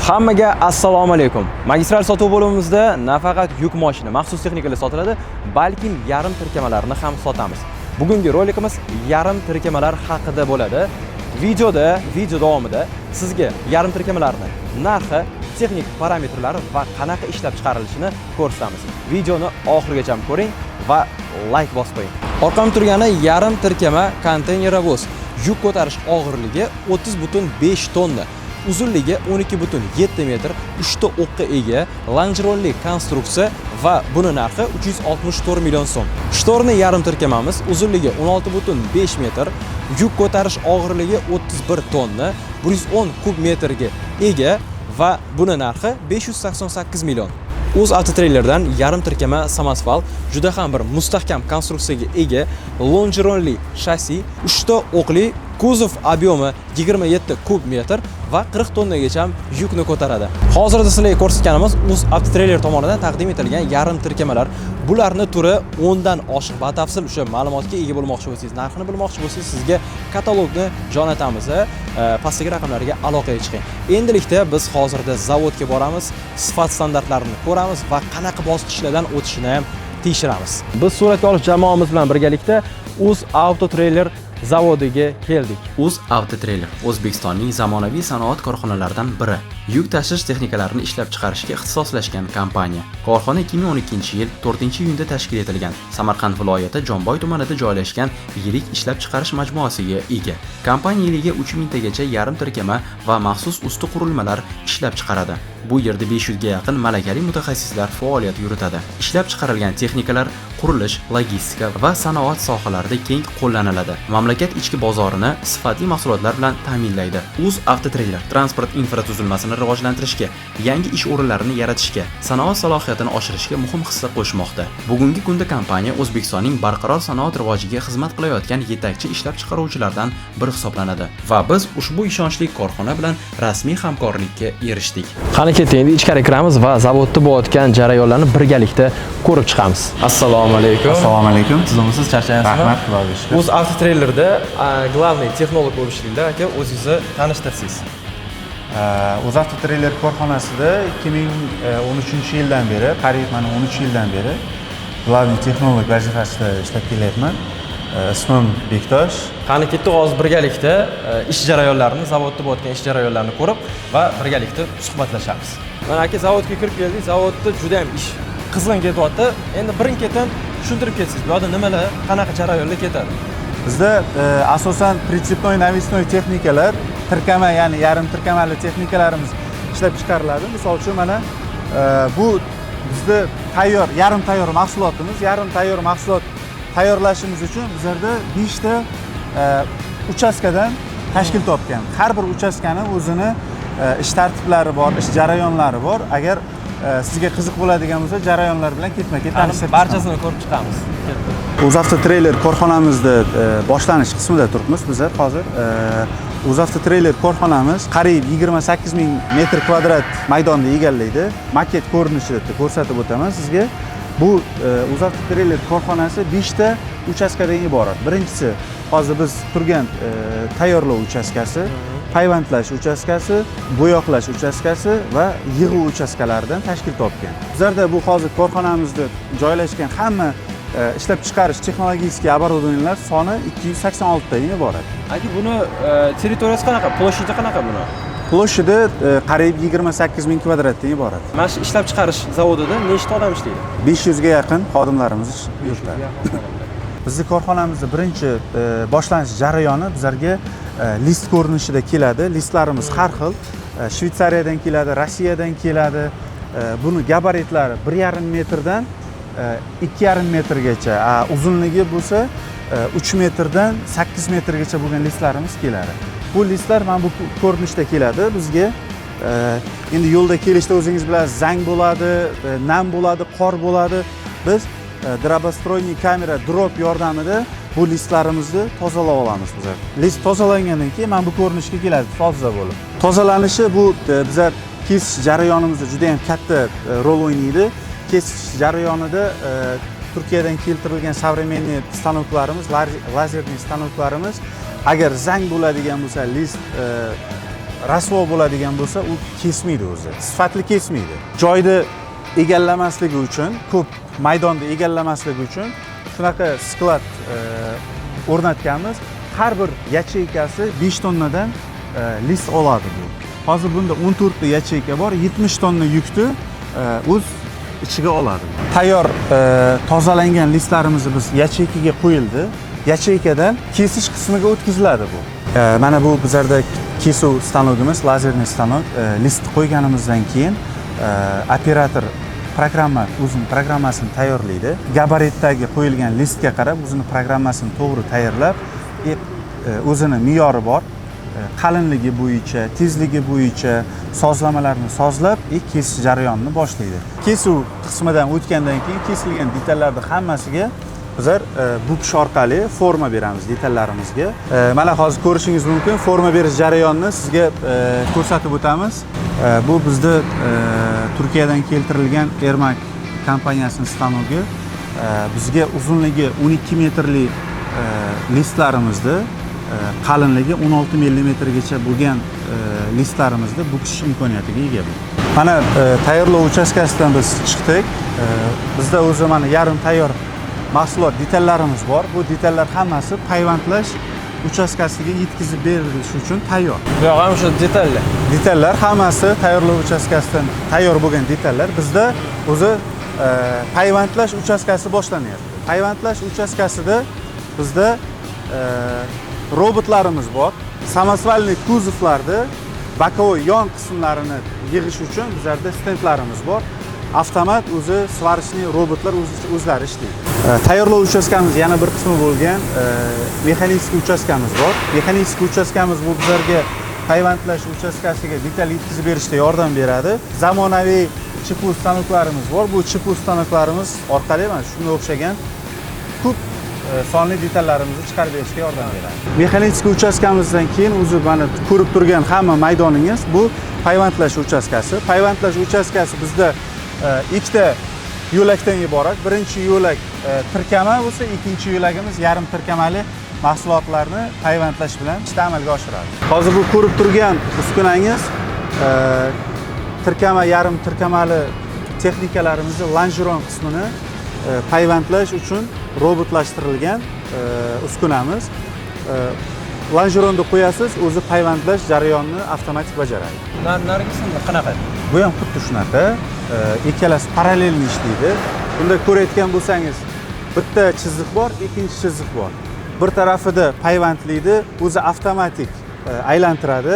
Hammaga assalomu alaykum. Magistral sotuv bo'limimizda nafaqat yuk mashina, maxsus texnikalar sotiladi, balki yarim tirkamalarni ham sotamiz. Bugungi rolikimiz yarim tirkamalar haqida bo'ladi. Video davomida sizga yarim tirkamalarning narxi, texnik parametrlari va qanaqa ishlab chiqarilishini ko'rsatamiz. Videoni oxirigacha ko'ring va like bosib qo'ying. Orqamda turgani yarim tirkama konteynerovoz. Yuk ko'tarish og'irligi 30,5 tonna. Uzunligi 12,7 metr, 3 ta o'qqa ega, longeronli konstruksiya va buni narxi 364 million so'm. Shtorni yarim tirkamamiz, uzunligi 16,5 metr, yuk ko'tarish og'irligi 31 tonna, 110 kub metrga ega va buni narxi 588 million. O'z avtotreylerdan yarim tirkama samasval juda ham bir mustahkam konstruksiyaga ega, longeronli shassi, 3 ta o'qli, kuzov obyomi 27 kub metr va 40 tonnagacha yukni ko'taradi. Hozirda sizlarga ko'rsatganimiz o'z avtotreyler tomonidan taqdim etilgan yarim tirkamalar. Bularning turi 10 dan oshiq. Batafsil o'sha ma'lumotga ega bo'lmoqchi bo'lsangiz, narxini bilmoqchi bo'lsangiz, sizga katalogni jo'natamiz. Pastdagi raqamlarga aloqaga chiqing. Endilikda biz hozirda zavodga boramiz, sifat standartlarini ko'ramiz va qanaqa bosqichlardan o'tishini ham tekshiramiz. Biz suratga olish jamoamiz bilan birgalikda o'z avtotreyler zavodiga keldik. Uz Avtotreyler O'zbekistonning zamonaviy sanoat korxonalaridan biri. Yuk tashish texnikalarini ishlab chiqarishga ixtisoslashgan kompaniya. Korxona 2012-yil 4-iyunda tashkil etilgan. Samarqand viloyati Jomboy tumanida joylashgan yirik ishlab chiqarish majmuasiga ega. Kompaniya yiliga 3000 tagacha yarim tirkama va maxsus usti qurilmalar ishlab chiqaradi. Bu yerda 500 ga yaqin malakali mutaxassislar faoliyat yuritadi. Ishlab chiqarilgan texnikalar qurilish, logistika va sanoat sohalarida keng qo'llaniladi. Mamlakat ichki bozorini sifatli mahsulotlar bilan ta'minlaydi. Uz Avtotreyler transport infratuzilmasini rivojlantirishga, yangi ish o'rinlarini yaratishga, sanoat salohiyatini oshirishga muhim hissa qo'shmoqda. Bugungi kunda kompaniya O'zbekistonning barqaror sanoat rivojiga xizmat qilayotgan yetakchi ishlab chiqaruvchilardan biri hisoblanadi va biz ushbu ishonchli korxona bilan rasmiy hamkorlikka erishdik. Qani keting, endi ichkari kiramiz va zavodda bo'layotgan jarayonlarni birgalikda ko'rib chiqamiz. Assalomu alaykum. Assalomu alaykum. Sizlarsiz charchayapsizmi? Rahmat, xudoga shukr. O'z avtotreylerda главный texnolog bo'lib ishlaydilar. Aka, o'zingizni tanishtirsangiz. O'z avtotreyler korxonasida 2013-yildan beri, qariyb mana 13 yildan beri главный texnolog vazifasida ishlab kelyapman. Ismim Bektosh. Qani ketdik, hozir birgalikda ish jarayonlarini, zavodda bo'layotgan ish jarayonlarini ko'rib va birgalikda suhbatlashamiz. Mana aka, zavodga kirib keldik. Zavodda juda ham ish qizg'in ketyapti. Endi birin-ketin tushuntirib ketsangiz, bu yerda nimalar, qanaqa jarayonlar ketadi? Bizda asosan pritsepnoy, navisnoy texnikalar, tirkama, ya'ni yarim tirkamali texnikalarimiz ishlab chiqariladi. Misol uchun mana bu bizda tayyor, yarim tayyor mahsulotimiz. Yarim tayyor mahsulot tayyorlashimiz uchun bizlarda 5 ta uchastkadan tashkil topgan. Har bir uchastkani o'zini ish tartiblari bor, ish jarayonlari bor. Agar sizga qiziq bo'ladigan bo'lsa, jarayonlar bilan ketma-ket tanishib barchasini ko'rib chiqamiz. O'z Avtotreyler korxonamizda boshlanish qismida turibmiz bizlar hozir. O'z Avtotreyler korxonamiz qariyb 28 ming metr kvadrat maydonni egallaydi. Maket ko'rinishida ko'rsatib o'taman sizga. Bu O'z Avtotreyler korxonasi 5 ta uchastkadan iborat. Birinchisi hozir biz turgan tayyorlov uchastkasi, payvandlash uchastkasi, bo'yoqlash uchastkasi va yig'u uchastkalaridan tashkil topgan. Bizlarda bu hozir korxonamizda joylashgan hamma ishlab chiqarish texnologik оборудованиялар soni 286 tadan iborat. Aka, buni territoriyasi qanaqa? Ploshchati qanaqa buni? Ploshchati qariyb 28 ming kvadratdan iborat. Mana shu ishlab chiqarish zavodida nechta odam ishlaydi? 500 ga yaqin xodimlarimiz yuribdi. Bizning korxonamizda birinchi boshlanish jarayoni bizlarga list ko'rinishida keladi. Listlarimiz har xil. Shvetsariyadan keladi, Rossiyadan keladi. Buni gabaritlari 1,5 metrdan 2,5 metrgacha, uzunligi bo'lsa 3 metrdan 8 metrgacha bo'lgan listlarimiz keladi. Bu listlar mana bu ko'rinishda keladi bizga. Endi yo'lda kelishda o'zingiz bilasiz, zang bo'ladi, nam bo'ladi, qor bo'ladi. Biz drobostroyniy kamera drop yordamida bu listlarimizni tozalab olamiz bizlar. List tozalangandan keyin mana bu ko'rinishga keladi, toza bo'lib. Tozalanishi bu bizlar kesish jarayonimizda juda ham katta rol o'ynaydi. Kesish jarayonida Turkiyadan keltirilgan современный stanoklarimiz, lazerli stanoklarimiz agar zang bo'ladigan bo'lsa, list rasvo bo'ladigan bo'lsa, u kesmaydi o'zi. Sifatli kesmaydi. Joyni egallamasligi uchun, ko'p maydonni egallamasligi uchun shunaqa sklad o'rnatganmiz. Har bir yacheykasi 5 tonnadan list oladi bu. Hozir bunda 14 ta yacheyka bor, 70 tonna yukni o'z ichiga oladi. Tayyor tozalangan listlarimizni biz yacheykaga qo'yildi. Yacheykadan kesish qismiga o'tkaziladi bu. Mana bu bizlarda kesuv stanogimiz, lazerniy stanok. List qo'yganimizdan keyin operator o'zining programmasini tayyorlaydi. Gabaritdagi qo'yilgan listga qarab o'zining programmasini to'g'ri tayyorlab, o'zini me'yori bor, qalinligi bo'yicha, tezligi bo'yicha sozlamalarni sozlab, kesish jarayonini boshlaydi. Kesuv qismidan o'tgandan keyin kesilgan detallarni hammasiga bizlar bukish orqali forma beramiz detallarimizga. Mana hozir ko'rishingiz mumkin, forma berish jarayonini sizga ko'rsatib o'tamiz. Bu bizda Turkiyadan keltirilgan Ermak kompaniyasining stanogi. Bizga uzunligi 12 metrli listlarimizni qalinligi 16 millimetrgacha bo'lgan listlarimizda bukish imkoniyatiga ega bu. Mana tayyorlov uchastkasidan biz chiqdik. Bizda o'zi mana yarim tayyor mahsulot detallarimiz bor. Bu detallar hammasi payvandlash uchastkasiga yetkazib berilishi uchun tayyor. Bu yoq ham o'sha detallar. Detallar hammasi tayyorlov uchastkasidan tayyor bo'lgan detallar. Bizda o'zi payvandlash uchastkasi boshlanyapti. Payvandlash uchastkasida bizda robotlarimiz bor. Samosvalniy kuzovlarni bokovoy yon qismlarini yig'ish uchun bizlarda stendlarimiz bor. Avtomat o'zi svarishli robotlar o'zlari ishlaydi. Tayyorlov uchastkamiz yana bir qismi bo'lgan mexanik uchastkamiz bor. Mexanik uchastkamiz bu bizlarga payvandlash uchastkasiga detal yetkazib berishda yordam beradi. Zamonaviy chipu stanoklarimiz bor. Bu chipu stanoklarimiz orqali mana shunga o'xshagan ko'p sonli detallarimizni chiqarib berishga yordam beradi. Mexanik uchastkamizdan keyin o'zi mana ko'rib turgan hamma maydoningiz bu payvandlash uchastkasi. Payvandlash uchastkasi bizda ikkita yo'lakdan iborat. Birinchi yo'lak tirkama bo'lsa, ikkinchi yo'lagimiz yarim tirkamali mahsulotlarni payvandlash bilan amalga oshiradi. Hozir bu ko'rib turgan uskunangiz tirkama, yarim tirkamali texnikalarimizni lonjiron qismini payvandlash uchun robotlashtirilgan uskunamiz. Lonjironni qo'yasiz, o'zi payvandlash jarayonini avtomatik bajaradi. Narigisini qanaqa? Bu ham xuddi shunaqa. Ikkalasi parallelni ishlaydi. Bunda ko'rayotgan bo'lsangiz, bitta chiziq bor, ikkinchi chiziq bor. Bir tarafida payvandlaydi, o'zi avtomatik aylantiradi.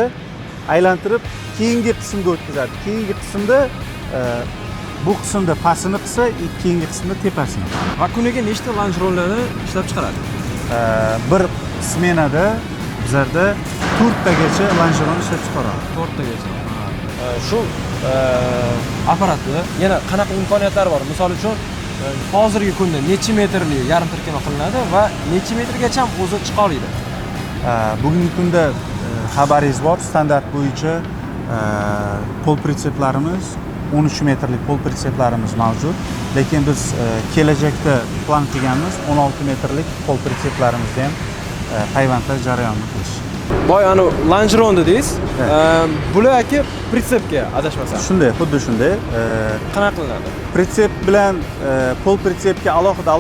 Aylantirib, keyingi qismga o'tkazadi. Keyingi qismda bu qismda pastini qilsa, keyingi qismda tepasini. Va kuniga nechta lonjironlarni ishlab chiqaradi? Bir smenada bizlarda 4 tagacha lonjiron ishlab chiqaradi. 4 tagacha. Shu apparatda yana qanaqa imkoniyatlari bor? Misol uchun, hozirgi kunda necha metrli yarim tirkama qilinadi va necha metrgacha ham o'zi chiqa oladi? Bugungi kunda xabaringiz bor, standart bo'yicha pol pritseplarimiz 13 metrlik pol pritseplarimiz mavjud. Lekin biz kelajakda plan qilganimiz 16 metrlik pol pritseplarimizni ham payvandlash jarayonini qilish. Boy ana lonjiron dedingiz. Bular aka pritsepga adashmasam. Shunday, xuddi shunday. Qanaqa qilinadi? Pritsep bilan pol pritsepga alohida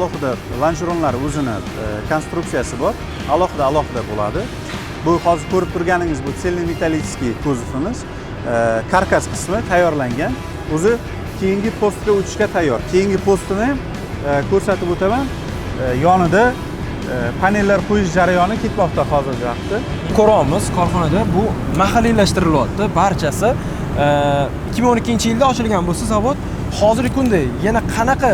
lonjironlar o'zini konstruksiyasi bor. Alohida bo'ladi. Bu hozir ko'rib turganingiz bu selnometallический kuzovimiz. Karkas qismi tayyorlangan. O'zi keyingi postga o'tishga tayyor. Keyingi postini ko'rsatib o'taman. Yonida panellar qo'yish jarayoni ketmoqda hozirgi vaqtda. Ko'ramiz, korxonada bu mahalliylashtiryapti. Barchasi 2012-yilda ochilgan bo'lsa zavod, hozirgi kunda yana qanaqa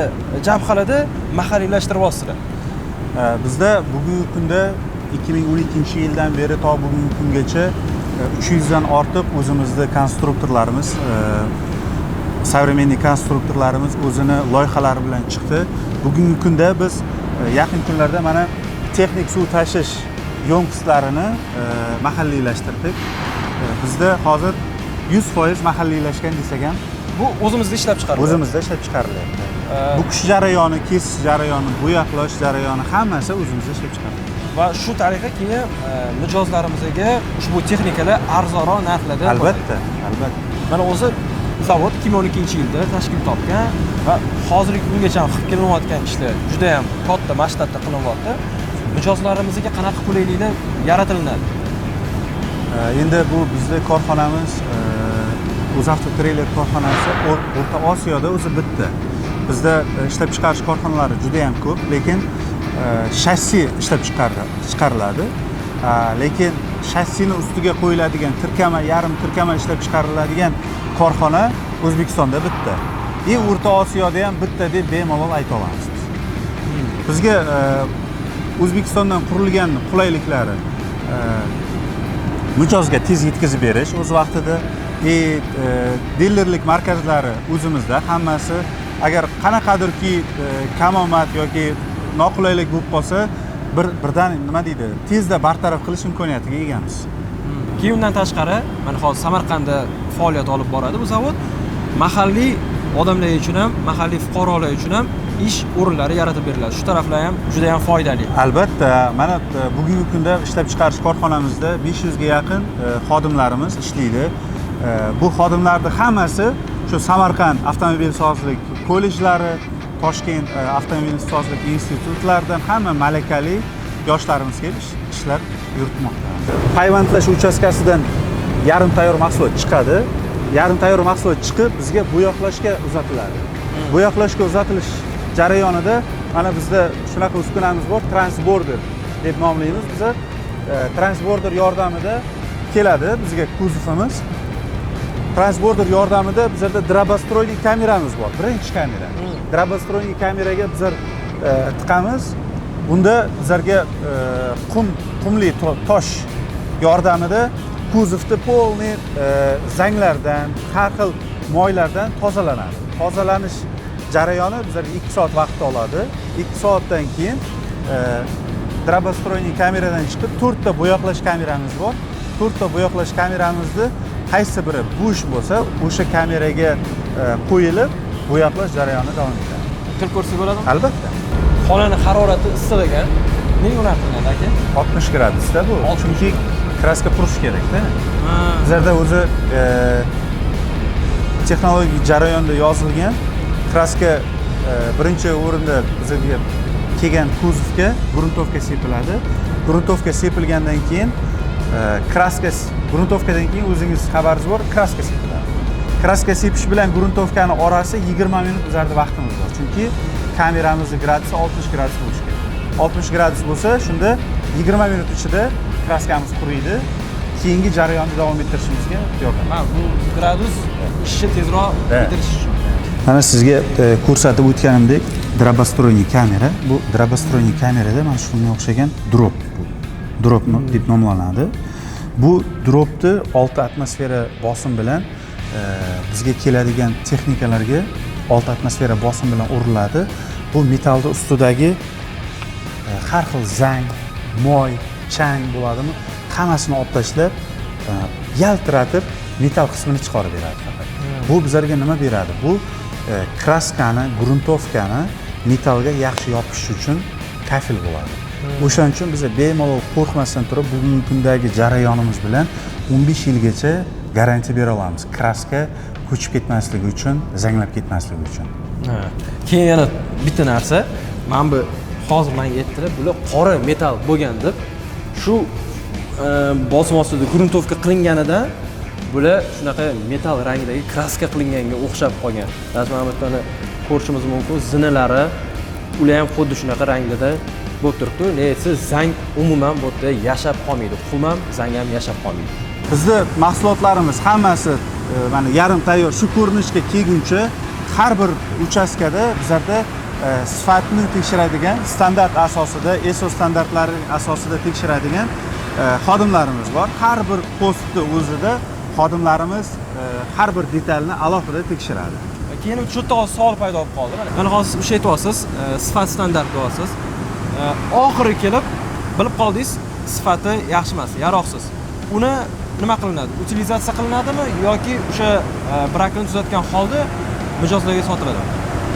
jabhalarda mahalliylashtiriryapsizlar? Bizda bugungi kunda 2012-yildan beri to bugungi kungacha 300 dan ortiq o'zimizning konstruktorlarimiz, современный konstruktorlarimiz o'zini loyihalari bilan chiqdi. Bugungi kunda biz yaqin kunlarda mana texnik suv tashish yo'nqislarini mahalliylashtirdik. Bizda hozir 100% mahalliylashgan desak ham, bu o'zimizda ishlab chiqariladi. O'zimizda ishlab chiqarilyapti. Bukish jarayoni, kesish jarayoni, bo'yoqlash jarayoni hammasi o'zimizda ishlab chiqariladi. va shu tariqa keyin mijozlarimizga ushbu texnikalar arzonroq narxlarda Albatta. mana o'zi zavod 2012-yilda tashkil topgan va hozirgi kungacha qilib kelinayotgan ishlar juda ham katta masshtabda qilinyapti. Mijozlarimizga qanaqa qulayliklar yaratilinadi? Endi bu bizning korxonamiz UzAvto Trailer korxonasi O'rta Osiyoda o'zi bitta. Bizda ishlab chiqarish korxonalari juda ham ko'p, lekin shassi ishlab chiqariladi. Lekin shassini ustiga qo'yiladigan tirkama, yarim tirkama ishlab chiqariladigan korxona O'zbekistonda bitta. O'rta Osiyoda ham bitta deb bemalol ayta olamiz. Bizga O'zbekistondan qurilgan qulayliklari mijozga tez yetkazib berish o'z vaqtida, dilerlik markazlari o'zimizda hammasi. Agar qanaqadirki kamomad yoki noqulaylik bo'lib qolsa, birdan nima deydi, tezda bartaraf qilish imkoniyatiga egamiz. Keyin undan tashqari, mana hozir Samarqandda faoliyat olib boradi bu zavod. Mahalliy odamlar uchun ham, mahalliy fuqarolar uchun ham ish o'rinlari yaratib beriladi. Shu taraflar ham juda ham foydali. Albatta, mana bugungi kunda ishlab chiqarish korxonamizda 500 ga yaqin xodimlarimiz ishlaydi. Bu xodimlarning hammasi shu Samarqand avtomobilsozlik kollejlari, Toshkent avtomobilsozlik institutlaridan hamma malakali yoshlarimiz kelib ishlar yuritmoqda. Payvandlash uchastkasidan yarim tayyor mahsulot chiqadi. Yarim tayyor mahsulot chiqib bizga bo'yoqlashga uzatiladi. Bo'yoqlashga uzatilish jarayonida mana bizda shunaqa uskunamiz bor, transborder deb nomlaymiz. Biz transborder yordamida keladi bizga kuzovimiz. Transborder yordamida bizda drabostroyli kameramiz bor. Birinchi kamera. Drabostroyli kameraga biz tiqamiz. Bunda bizlarga qumli tosh yordamida kuzovni polniy zanglardan, har xil moylardan tozalanadi. Tozalanish jarayoni bizlarga 2 soat vaqt oladi. 2 soatdan keyin drabostroyli kameradan chiqib 4 ta bo'yoqlash kameramiz bor. 4 ta bo'yoqlash kameramizni qaysi biri bo'sh bo'lsa, o'sha kameraga qo'yilib bo'yoqlash jarayoni davom etadi. Qilib ko'rsa bo'ladimi? Albatta. Xonani harorati issiq ekan. Nega unaqa qilinadi aka? 60 gradusda bu. Chunki kraska qurish kerak-da. Bizlarda o'zi texnologik jarayonda yozilgan kraska birinchi o'rinda bizga kelgan kuzovga gruntovka sepiladi. Gruntovka sepilgandan keyin gruntovkadan keyin o'zingiz xabaringiz bor, kraska sepiladi. Kraska sepish bilan gruntovkani orasi 20 minut bizlarda vaqtimiz bor. Chunki kameramizning gradusi 60 gradus bo'lishi kerak. 60 gradus bo'lsa, shunda 20 minut ichida kraskamiz quriydi. Keyingi jarayonni davom ettirishimizga yordam. Bu gradus ishni tezroq bitirish uchun. Mana sizga ko'rsatib o'tganimdek drabostroyli kamera. Bu drabostroyli kamerada mana shunga o'xshagan drop bu. Drop deb nomlanadi. Bu dropni 6 atmosfera bosim bilan bizga keladigan texnikalarga 6 atmosfera bosim bilan uriladi. Bu metalning ustidagi har xil zang, moy, chang bo'ladimi? Hammasini olib tashlab, yaltiratib metal qismini chiqarib beradi faqat. Bu bizlarga nima beradi? Bu kraskani, gruntovkani metalga yaxshi yopish uchun kafil bo'ladi. O'shaning uchun biz bemalol qo'rqmasdan turib bugungi kundagi jarayonimiz bilan 15 yilgacha garantiya bera olamiz. Kraska ko'chib ketmasligi uchun, zanglab ketmasligi uchun. Keyin yana bitta narsa, men bu hozir menga aytdilar, bular qora metal bo'lgan deb, shu bosim ostida gruntovka qilinganida bular shunaqa metal rangdagi kraska qilinganga o'xshab qolgan. Rasman bu yerda ko'rishimiz mumkin, zinalari ular ham xuddi shunaqa rangda bo'lib turibdi. Lekin zang umuman bu yerda yashab qolmaydi. Qum ham, zang ham yashab qolmaydi. Bizda mahsulotlarimiz hammasi mana yarim tayyor shu ko'rinishga kelguncha har bir uchastkada bizlarda sifatni tekshiradigan, standart asosida, ISO standartlari asosida tekshiradigan xodimlarimiz bor. Har bir postni o'zida xodimlarimiz har bir detalni alohida tekshiradi. Keyin shu yerda savol paydo bo'lib qoldi. Mana hozir siz aytyapsiz, sifat standart deyapsiz. Oxiri kelib bilib qoldingiz, sifati yaxshi emas, yaroqsiz. Uni nima qilinadi? Utilizatsiya qilinadimi yoki o'sha brakni tuzatgan holda mijozlarga sotiladimi?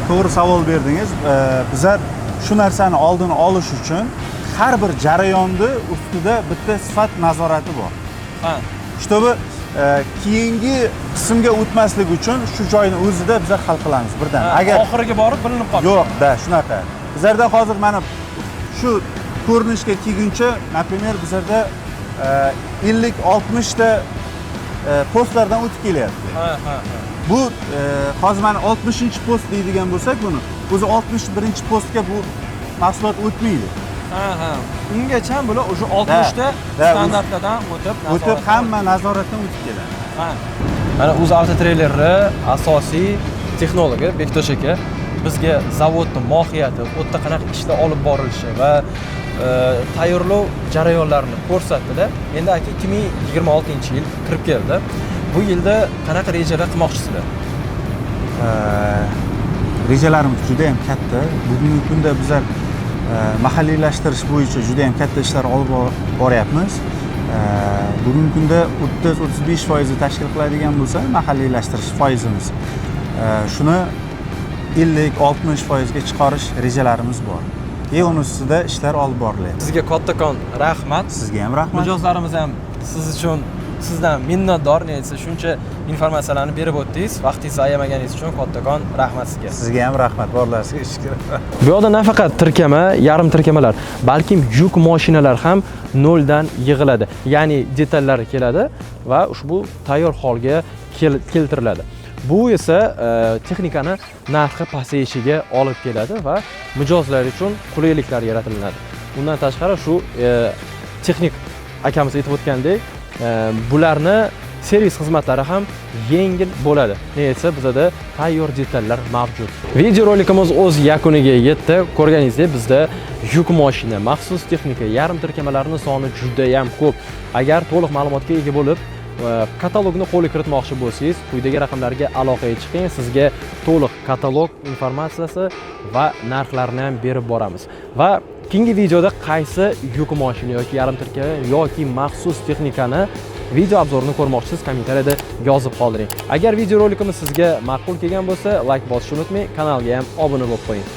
To'g'ri savol berdingiz. Bizlar shu narsani oldini olish uchun har bir jarayonni ustida bitta sifat nazorati bor. Ha. Чтобы keyingi qismga o'tmaslik uchun shu joyni o'zida biz hal qilamiz birdan. Agar oxiriga borib bilinib qoladi. Yo'q, shunaqa. Bizlarda hozir mana shu ko'rinishga kelguncha, например, bizlarda 50-60 ta postlardan o'tib kelyapti. Ha. Bu hozir mana 60-post deydigan bo'lsak, buni o'zi 61-postga bu mahsulot o'tmaydi. Ha. Ungacha bular o'sha 60 ta standartlardan o'tib hamma nazoratdan o'tib keladi. Ha. Mana o'z avtotreylerni asosiy texnologi Bektosh aka bizga zavodning mohiyati, u yerda qanaqa ishlar olib borilishi va tayyorlov jarayonlarini ko'rsatdi-da. Endi aka 2026-yil kirib keldi. Bu yilda qanaqa rejalar qilmoqchisizlar? Rejalarimiz juda ham katta. Bugungi kunda bizlar mahalliylashtirish bo'yicha juda ham katta ishlar olib boryapmiz. Bugungi kunda 30-35% tashkil qiladigan bo'lsa, mahalliylashtirish foizimiz shuni 50-60% ga chiqarish rejalarimiz bor. Uni ustida ishlar olib borilyapti. Sizga kattakon rahmat. Sizga ham rahmat. Mijozlarimiz ham siz uchun sizdan minnatdor, neyse shuncha informatsiyalarni berib o'tdingiz. Vaqtingizni ayamaganingiz uchun kattakon rahmat sizga. Sizga ham rahmat, borlaringizga shukr. Bu yerda nafaqat tirkama, yarim tirkamalar, balkim yuk mashinalar ham noldan yig'iladi. Ya'ni detallar keladi va ushbu tayyor holga keltiriladi. Bu esa texnikani narxi pasayishiga olib keladi va mijozlar uchun qulayliklar yaratiladi. Bundan tashqari shu texnik akamiz aytib o'tgandek, bularni servis xizmatlari ham yengil bo'ladi. Neyse bizda tayyor detallar mavjud. Video rolikimiz o'z yakuniga yetdi. Ko'rganingizdek, bizda yuk mashina, maxsus texnika, yarim tirkamalarning soni juda ham ko'p. Agar to'liq ma'lumotga ega bo'lib, katalogni qo'lga kiritmoqchi bo'lsangiz, quyidagi raqamlarga aloqaga chiqing. Sizga to'liq katalog informatsiyasi va narxlarni ham berib boramiz. Va keyingi videoda qaysi yuk mashina yoki yarim tirkama yoki maxsus texnikani video obzorini ko'rmoqchisiz, kommentariyada yozib qoldiring. Agar video rolikimiz sizga ma'qul kelgan bo'lsa, like bosishni unutmang, kanalga ham obuna bo'lib qo'ying.